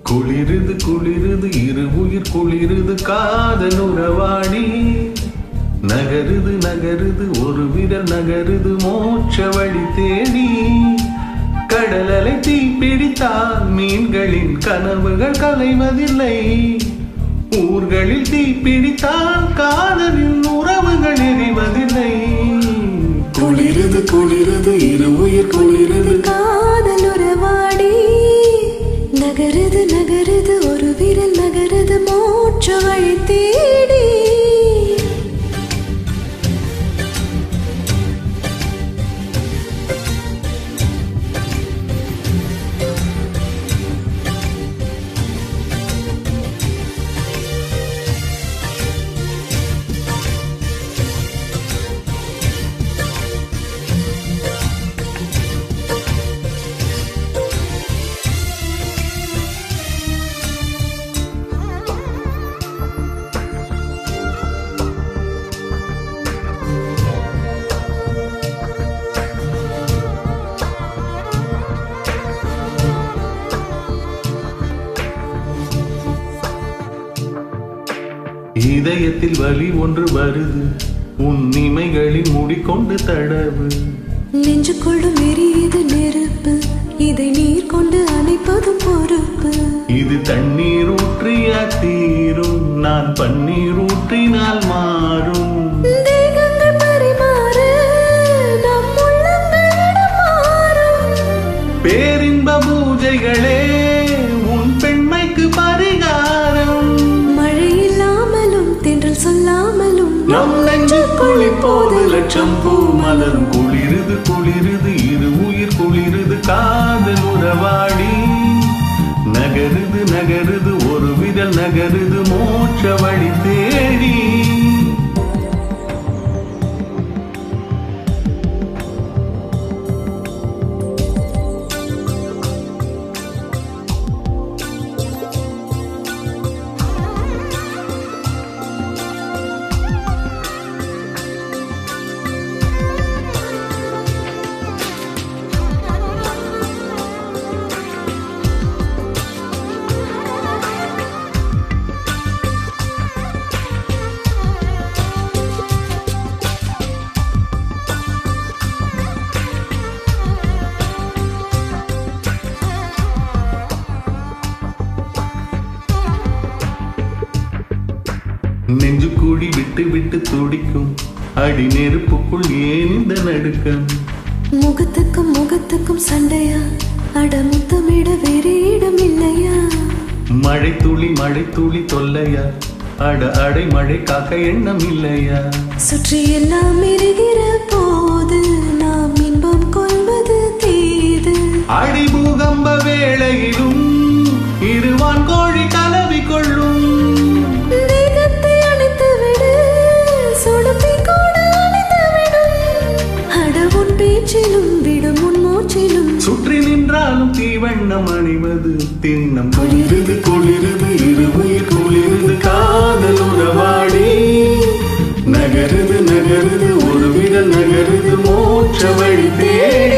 குளிருது குளிருது இரு உயிர் குளிருது காதல் உறவாடி நகருது நகருது ஒரு விரல் நகருது மோட்ச வழி தேடி கடல் அலை தீ பிடித்தால் மீன்களின் கனவுகள் கலைவதில்லை ஊர்களில் தீ பிடித்தால் காதலின் உறவுகள் எரிவதில்லை குளிருது குளிருது இரு உயிர் குளிருது காதல் உறவாடி நகருது நகருது ஒரு விரல் நகருது மோட்ச வழி தேடி இதயத்தில் வலி ஒன்று வருது உன் இமைகளின் மூடிக்கொண்டு தடவு நெஞ்சுக்குள்ளும் எரியுது நெருப்பு இதை நீர் கொண்டு அணைப்பதும் பொறுப்பு இது தண்ணீர் ஊற்றியா தீரும் நான் பன்னீர் ஊற்றினால் மாறும் தேகங்கள் பரிமாற நம் உள்ளங்களிடம் மாறும் பேரின்ப பூஜைகளே உன் பெண்மைக்கு பரிகாரம் சொல்லாமலும் நம் நெஞ்சுக்குள் இப்போது லட்சம் பூ மலரும் குளிருது குளிருது இரு உயிர் குளிருது காதல் உறவாடி நகருது நகருது ஒரு விரல் நகருது மோட்ச வழி தேடி நெஞ்சு கூடி விட்டு விட்டு துடிக்கும் அடி நெருப்புக்குள் ஏன் இந்த நடுக்கம் முகத்துக்கும் முகத்துக்கும் சண்டையா அடமுத்தமிட வேறு இடம் இல்லையா மழை துளி தொல்லையா அட அடை மழை காக்க எண்ணம் இல்லையா சுற்றி எல்லாம் இருக்கிற போது நாம் இன்பம் கொள்வது தீது அடி பூகம்ப வேளையிலும் இருவான் கோழி கலவி கொள்ளும் சுற்றி நின்றாலும் தீவண்ணம் அணிவது திண்ணம் குளிருது குளிருது இரு உயிர் குளிருது காதல் உறவாடி நகருது நகருது ஒரு விரல் நகருது மோட்ச வழி தேடி